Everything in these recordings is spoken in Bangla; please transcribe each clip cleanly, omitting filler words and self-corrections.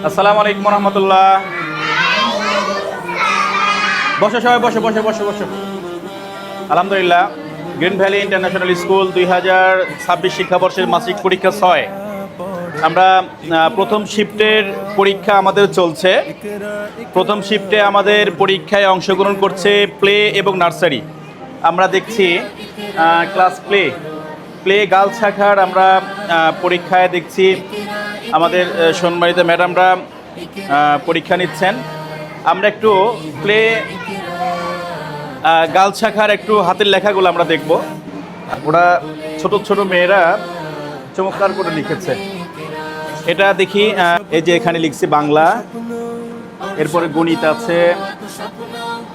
আসসালামু আলাইকুম রহমতুল্লাহ। বসো সবাই, বসো বসো বসো বসো। আলহামদুলিল্লাহ, গ্রিন ভ্যালি ইন্টারন্যাশনাল স্কুল 2026 শিক্ষাবর্ষের মাসিক পরীক্ষা 6 আমরা প্রথম শিফটের পরীক্ষা আমাদের চলছে। প্রথম শিফটে আমাদের পরীক্ষায় অংশগ্রহণ করছে প্লে এবং নার্সারি। আমরা দেখছি ক্লাস প্লে গার্লস শাখার আমরা পরীক্ষায় দেখছি আমাদের সম্মানিত ম্যাডামরা পরীক্ষা নিচ্ছেন। আমরা একটু প্লে গার্লস শাখার একটু হাতের লেখাগুলো আমরা দেখব। ওরা ছোট ছোট মেয়েরা চমৎকার করে লিখেছে। এটা দেখি, এই যে এখানে লিখছি বাংলা, এরপরে গণিত আছে,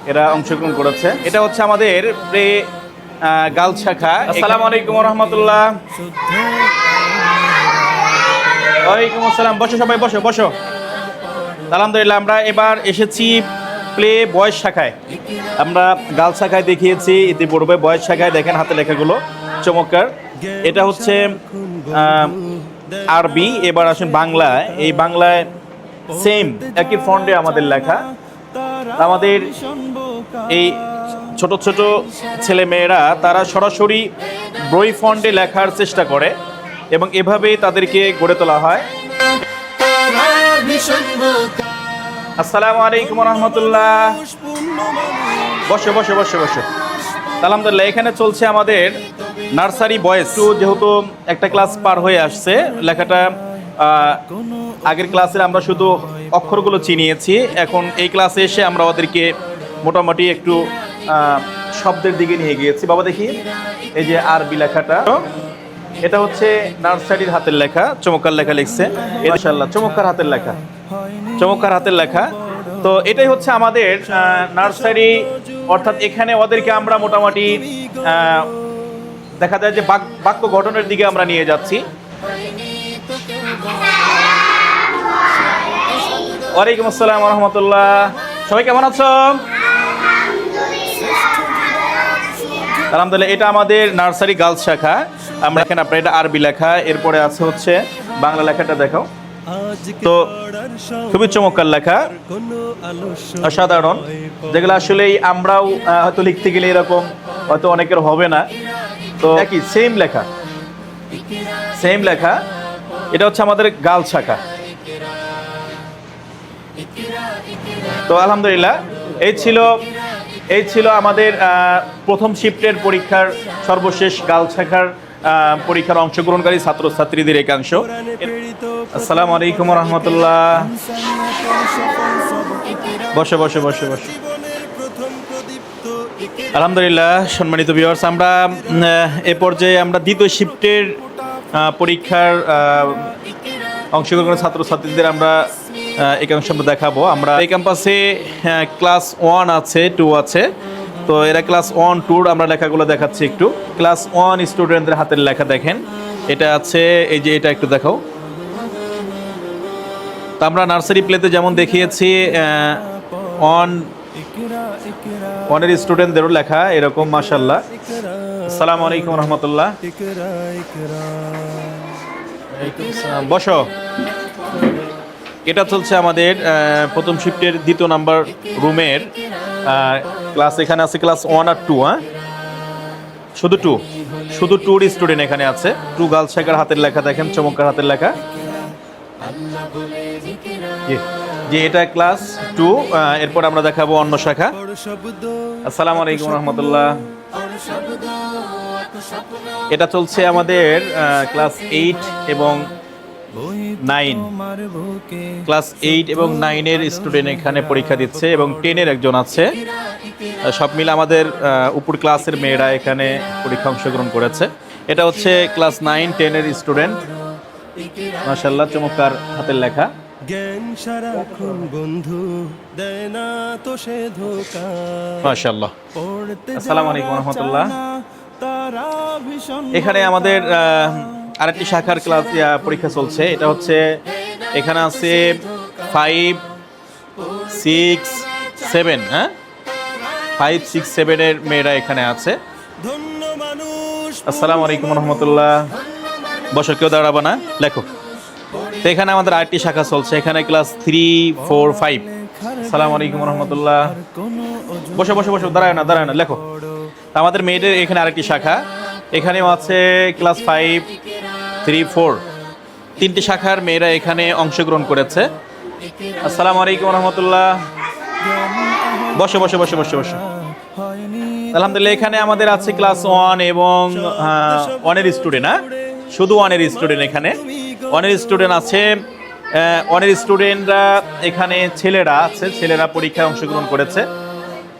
এরা অংশগ্রহণ করেছে। এটা হচ্ছে আমাদের প্লে গার্লস শাখা। আসসালামু আলাইকুম রহমতুল্লাহ। ওয়ালাইকুম আসসালাম। বসো সবাই, বসো বসো। আলহামদুলিল্লাহ, আমরা এবার এসেছি প্লে বয়েজ শাখায়। আমরা গার্লস শাখায় দেখিয়েছি ইতিপূর্বে, বয়েজ শাখায় দেখেন হাতে লেখাগুলো চমৎকার। এটা হচ্ছে আরবি। এবার আসেন বাংলায়। এই বাংলায় সেম একই ফন্টে আমাদের লেখা। আমাদের এই ছোট ছোট ছেলে মেয়েরা তারা সরাসরি বই ফন্টে লেখার চেষ্টা করে এবং এভাবেই তাদেরকে গড়ে তোলা হয়। আসসালামু আলাইকুম রহমতুল্লাহ। বসে বসে বসে বসে। আলহামদুলিল্লাহ, এখানে চলছে আমাদের নার্সারি বয়েজ। যেহেতু একটা ক্লাস পার হয়ে আসছে, লেখাটা আগের ক্লাসে আমরা শুধু অক্ষরগুলো চিনিয়েছি। এখন এই ক্লাসে এসে আমরা ওদেরকে মোটামুটি একটু শব্দের দিকে নিয়ে গিয়েছি। বাবা দেখি, এই যে আরবি লেখাটা, এটা হচ্ছে নার্সারির হাতের লেখা। চমৎকার লেখা লিখছে, ইনশাআল্লাহ চমৎকার হাতের লেখা, চমৎকার হাতের লেখা। তো এটাই হচ্ছে আমাদের নার্সারি, অর্থাৎ এখানে ওদেরকে আমরা মোটামুটি দেখা যায় যে বাক্য গঠনের দিকে আমরা নিয়ে যাচ্ছি। ওয়ালাইকুম আসসালাম রহমতুল্লাহ। সবাই কেমন আছো? আলহামদুলিল্লাহ, এটা আমাদের নার্সারি গার্লস শাখা। আমরা এখানে আপনার এটা আরবি লেখা, এরপরে আছে হচ্ছে বাংলা লেখাটা দেখাও। তো খুবই চমৎকার লেখা, অসাধারণ, যেগুলো আসলে আমরাও হয়তো লিখতে গেলে এরকম হয়তো অনেকের হবে না। তো একই সেম লেখা, সেম লেখা। এটা হচ্ছে আমাদের গার্লস শাখা। তো আলহামদুলিল্লাহ, এই ছিল আমাদের প্রথম শিফটের পরীক্ষার সর্বশেষ গার্লস শাখার পরীক্ষার অংশগ্রহণকারী ছাত্রছাত্রীদের একাংশ। আসসালামু আলাইকুম রহমতুল্লাহ। বসে বসে বসে বসে। আলহামদুলিল্লাহ, সম্মানিত ভিউয়ার্স, আমরা এ পর্যায়ে আমরা দ্বিতীয় শিফটের পরীক্ষার অংশগ্রহণ ছাত্রছাত্রীদের আমরা একাংশ আমরা দেখাবো। আমরা এই ক্যাম্পাসে ক্লাস 1 আছে, 2 আছে। তো এরা ক্লাস 1, 2 আমরা লেখাগুলো দেখাচ্ছি একটু। ক্লাস 1 স্টুডেন্টদের হাতের লেখা দেখেন, এটা আছে, এই যে এটা একটু দেখাও। তো আমরা নার্সারি প্লেতে যেমন দেখিয়েছি 1 এর স্টুডেন্টদেরও লেখা এরকম, মাশাআল্লাহ। আসসালামু আলাইকুম রহমতুল্লাহ। বসো। এটা চলছে আমাদের প্রথম শিফটের 2 নাম্বার রুমের ক্লাস। এখানে আছে ক্লাস 1 আর 2। শুধু 2 স্টুডেন্ট এখানে আছে। 2 গার্লস শাখার হাতের লেখা দেখেন, চমৎকার হাতের লেখা। যে এটা ক্লাস 2। এরপর আমরা দেখাবো অন্য শাখা। আসসালামু আলাইকুম রহমতুল্লাহ। এটা চলছে আমাদের ক্লাস 8 এবং 9। ক্লাস 8 এবং 9 এর স্টুডেন্ট এখানে পরীক্ষা দিচ্ছে এবং 10 এর একজন আছে। সব মিলে আমাদের উপর ক্লাসের মেয়েরা এখানে পরীক্ষা অংশগ্রহণ করেছে। এটা হচ্ছে ক্লাস 9, 10 এর স্টুডেন্ট। মাশাআল্লাহ, চমৎকার হাতের লেখা। মাশাআল্লাহ। আসসালামু আলাইকুম রহমতুল্লাহ। এখানে আমাদের আরেকটি শাখার ক্লাস পরীক্ষা চলছে। এটা হচ্ছে এখানে আছে 5, 6, 7। 5, 6, 7 এর মেয়েরা এখানে আছে। আসসালামু আলাইকুম রহমতুল্লাহ। বসো, কেউ দাঁড়াবো না, লেখো। তো এখানে আমাদের আরেকটি শাখা চলছে, এখানে ক্লাস 3, 4, 5। আসসালামু আলাইকুম রহমতুল্লাহ। বসে বসে বসে, দাঁড়ায় না, লেখো। আমাদের মেয়েদের এখানে আরেকটি শাখা, এখানেও আছে ক্লাস 5, 3, 4। 3টি শাখার মেয়েরা এখানে অংশগ্রহণ করেছে। আসসালামু আলাইকুম রহমতুল্লাহ। বসে বসে বসে বসে বসে। আলহামদুলিল্লাহ, এখানে আমাদের আছে ক্লাস 1 এবং 1-এর স্টুডেন্ট, শুধু 1-এর স্টুডেন্ট। এখানে 1-এর স্টুডেন্ট আছে। 1-এর স্টুডেন্টরা এখানে ছেলেরা আছে, ছেলেরা পরীক্ষায় অংশগ্রহণ করেছে।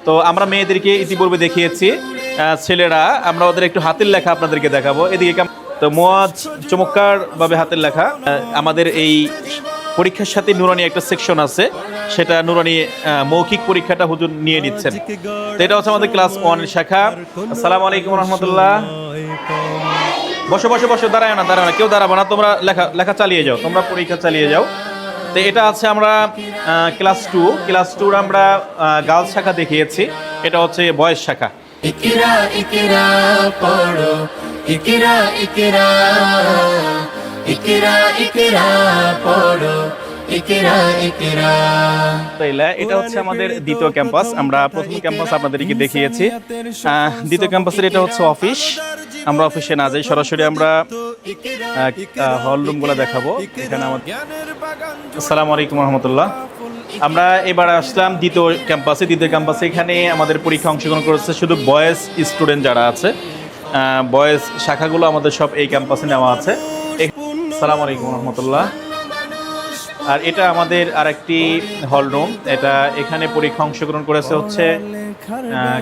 তো আমরা মেয়েদেরকে ইতিপূর্বে দেখিয়েছি, ছেলেরা আমরা ওদের একটু হাতের লেখা আপনাদেরকে দেখাবো। এদিকে তো মোয়াজ চমৎকারভাবে হাতের লেখা। আমাদের এই পরীক্ষার সাথে নুরানি একটা সেকশন আছে, সেটা নুরানি মৌখিক পরীক্ষাটা হুজুর নিয়ে নিচ্ছেন। তো এটা হচ্ছে আমাদের ক্লাস 1-এর শাখা। আসসালামু আলাইকুম রহমতুল্লাহ। বসো বসো বসো, দাঁড়ায় না, কেউ দাঁড়াবো না, তোমরা লেখা চালিয়ে যাও, তোমরা পরীক্ষা চালিয়ে যাও। তো এটা আছে আমরা ক্লাস 2 আমরা গার্লস শাখা দেখিয়েছি, এটা হচ্ছে বয়েজ শাখা। ইকরা ইকরা পড়ো, ইকরা ইকরা, ইকরা ইকরা পড়ো, ইকরা ইকরা। এটা হচ্ছে আমাদের দ্বিতীয় ক্যাম্পাস। আমরা প্রথম ক্যাম্পাস আপনাদেরকে দেখিয়েছি, দ্বিতীয় ক্যাম্পাসের এটা হচ্ছে অফিস। আমরা অফিসে না যাই, সরাসরি আমরা হল রুমগুলো দেখাবো। এখানে আমাদের আসসালামু আলাইকুম রহমতুল্লাহ। আমরা এবার আসলাম দ্বিতীয় ক্যাম্পাসে। এখানে আমাদের পরীক্ষা অংশগ্রহণ করেছে শুধু বয়েজ স্টুডেন্ট যারা আছে, বয়েজ শাখাগুলো আমাদের সব এই ক্যাম্পাসে নেওয়া আছে। আসসালামু আলাইকুম রহমতুল্লাহ। আর এটা আমাদের আরেকটি হল রুম, এখানে পরীক্ষা অংশগ্রহণ করেছে হচ্ছে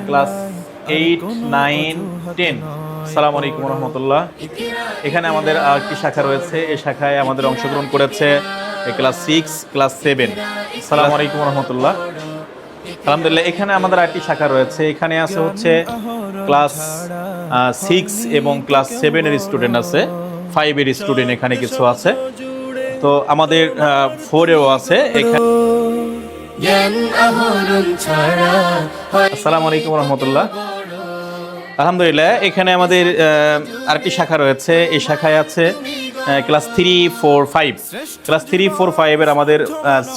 ক্লাস 8, 9, 10। আসসালামু আলাইকুম রহমতুল্লাহ। এখানে আমাদের আরেকটি শাখা রয়েছে, এই শাখায় আমাদের অংশগ্রহণ করেছে ক্লাস 6, ক্লাস 7। আসসালামু আলাইকুম রহমতুল্লাহ। আলহামদুলিল্লাহ, এখানে আমাদের আরেকটি শাখা রয়েছে, এখানে আছে হচ্ছে ক্লাস 6 এবং ক্লাস 7-এর স্টুডেন্ট আছে, 5-এর স্টুডেন্ট এখানে কিছু আছে। তো আমাদের 4-এও আছে এখানে। আসসালামু আলাইকুম রহমতুল্লাহ। আলহামদুলিল্লাহ, এখানে আমাদের আরেকটি শাখা রয়েছে, এই শাখায় আছে ক্লাস 3, 4, 5। ক্লাস 3, 4, 5-এর আমাদের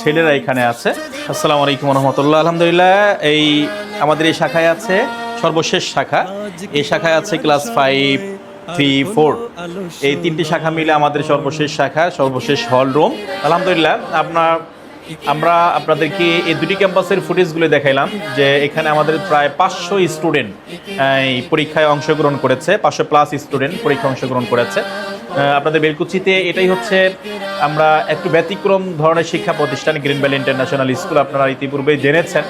ছেলেরা এখানে আছে। আসসালামু আলাইকুম রহমতুল্লাহ। আলহামদুলিল্লাহ, আমাদের এই শাখায় আছে সর্বশেষ শাখা, এই শাখায় আছে ক্লাস 5, 3, 4। এই 3টি শাখা মিলে আমাদের সর্বশেষ শাখা, সর্বশেষ হল রুম। আলহামদুলিল্লাহ, আমরা আপনাদেরকে এই দুটি ক্যাম্পাসের ফুটেজগুলো দেখাইলাম, যে এখানে আমাদের প্রায় 500 স্টুডেন্ট এই পরীক্ষায় অংশগ্রহণ করেছে, 500+ স্টুডেন্ট পরীক্ষায় অংশগ্রহণ করেছে। আপনাদের বেলকুচিতে এটাই হচ্ছে আমরা একটু ব্যতিক্রম ধরনের শিক্ষা প্রতিষ্ঠান, গ্রিন ভ্যালি ইন্টারন্যাশনাল স্কুল, আপনারা ইতিপূর্বে জেনেছেন।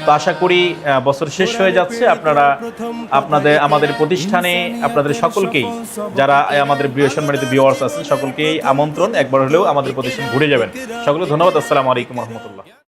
তো আশা করি বছর শেষ হয়ে যাচ্ছে, আপনারা আমাদের প্রতিষ্ঠানে আপনাদের সকলকেই, যারা আমাদের সম্মানিত ভিউয়ার্স আছেন, সকলকেই আমন্ত্রণ, একবার হলেও আমাদের প্রতিষ্ঠান ঘুরে যাবেন। সকলকে ধন্যবাদ। আসসালামু আলাইকুম রহমতুল্লাহ।